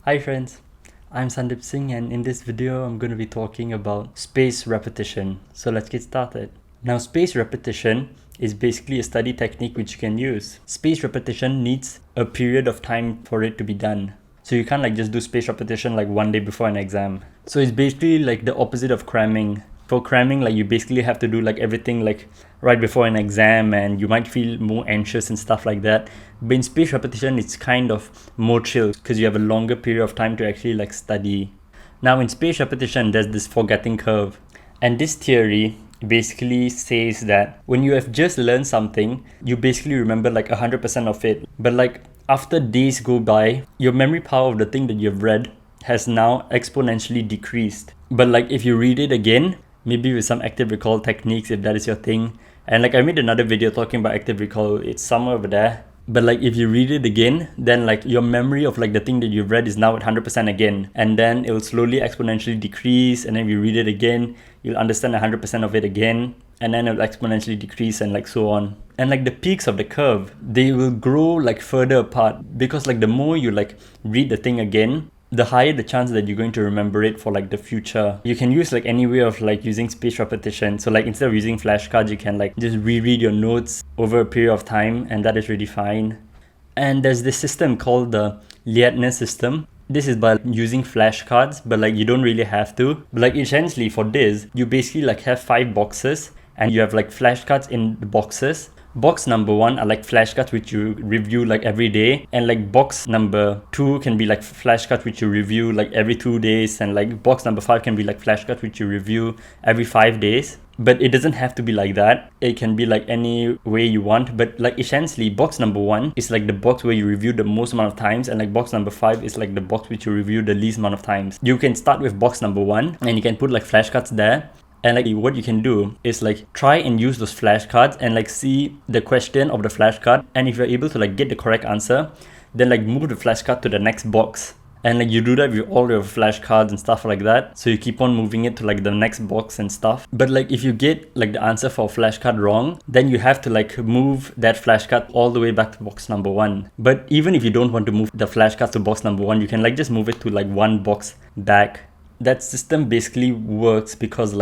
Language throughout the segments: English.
Hi friends, I'm Sandeep Singh, and in this video I'm going to be talking about spaced repetition. So let's get started. Now, spaced repetition is basically a study technique which you can use. Spaced repetition needs a period of time for it to be done. So you can't just do spaced repetition like one day before an exam. So it's basically like the opposite of cramming. For cramming, you basically have to do everything right before an exam, and you might feel more anxious and stuff like that. But in spaced repetition, it's kind of more chill because you have a longer period of time to actually study. Now, in spaced repetition, there's this forgetting curve, and this theory basically says that when you have just learned something, you basically remember 100% of it. But after days go by, your memory power of the thing that you've read has now exponentially decreased. But if you read it again, maybe with some active recall techniques, if that is your thing, and I made another video talking about active recall, it's somewhere over there. But if you read it again, then your memory of the thing that you've read is now at 100% again, and then it will slowly exponentially decrease, and then if you read it again, you'll understand 100% of it again, and then it will exponentially decrease, and so on. And the peaks of the curve, they will grow further apart, because the more you read the thing again, the higher the chance that you're going to remember it for the future. You can use any way of using spaced repetition. So instead of using flashcards, you can just reread your notes over a period of time, and that is really fine. And there's this system called the Lietness system. This is by using flashcards, but you don't really have to. But essentially for this, you basically have 5 boxes, and you have flashcards in the boxes. Box number 1 are flashcards which you review every day, and box number 2 can be flashcards which you review every 2 days, and box number 5 can be flashcards which you review every 5 days. But it doesn't have to be like that. It can be any way you want. But essentially, box number 1 is the box where you review the most amount of times, and box number 5 is the box which you review the least amount of times. You can start with box number 1, and you can put flashcards there. And what you can do is try and use those flashcards and see the question of the flashcard, and if you're able to get the correct answer, then move the flashcard to the next box. And you do that with all your flashcards and stuff like that. So you keep on moving it to the next box and stuff. But if you get the answer for a flashcard wrong, then you have to move that flashcard all the way back to box number 1. But even if you don't want to move the flashcard to box number 1, you can just move it to one box back. That system basically works because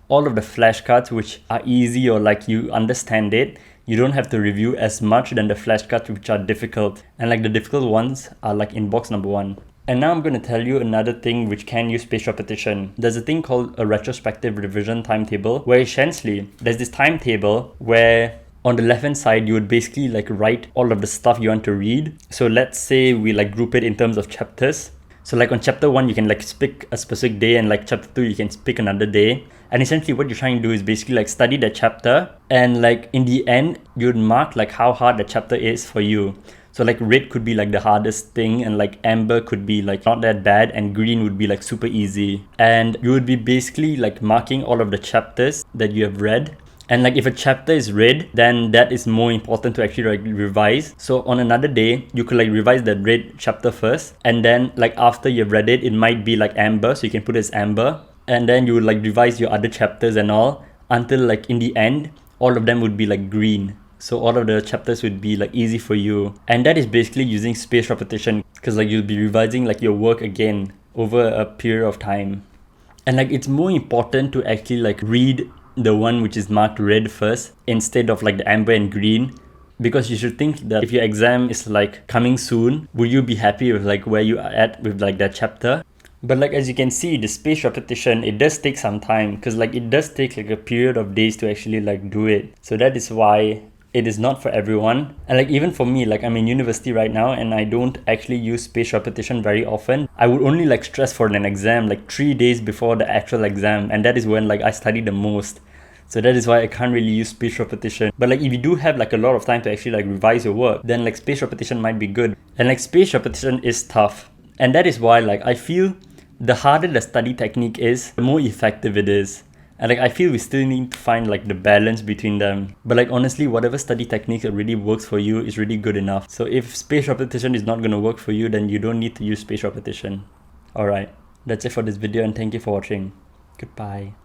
all of the flashcards which are easy, or you understand it, you don't have to review as much than the flashcards which are difficult, and the difficult ones are in box number 1. And now I'm going to tell you another thing which can use spaced repetition. There's a thing called a retrospective revision timetable, where essentially there's this timetable where on the left hand side you would basically write all of the stuff you want to read. So let's say we group it in terms of chapters. So on chapter 1, you can pick a specific day, and chapter 2, you can pick another day. And essentially what you're trying to do is basically study that chapter, and in the end, you'd mark how hard the chapter is for you. So red could be the hardest thing, and amber could be not that bad, and green would be super easy. And you would be basically marking all of the chapters that you have read. And if a chapter is red, then that is more important to actually revise. So on another day, you could revise that red chapter first, and then after you've read it, it might be amber, so you can put it as amber. And then you would revise your other chapters and all until in the end, all of them would be green. So all of the chapters would be easy for you. And that is basically using spaced repetition, because you'll be revising your work again over a period of time. And it's more important to actually read the one which is marked red first instead of the amber and green, because you should think that if your exam is coming soon, would you be happy with where you are at with that chapter? But as you can see, the spaced repetition, it does take some time, because it does take a period of days to actually do it. So that is why it is not for everyone. And even for me, I'm in university right now, and I don't actually use spaced repetition very often. I would only stress for an exam 3 days before the actual exam, and that is when I study the most. So that is why I can't really use spaced repetition. But if you do have a lot of time to actually revise your work, then spaced repetition might be good. And spaced repetition is tough, and that is why I feel the harder the study technique is, the more effective it is. And I feel we still need to find the balance between them. But honestly, whatever study technique that really works for you is really good enough. So if spaced repetition is not going to work for you, then you don't need to use spaced repetition. Alright, that's it for this video, and thank you for watching. Goodbye.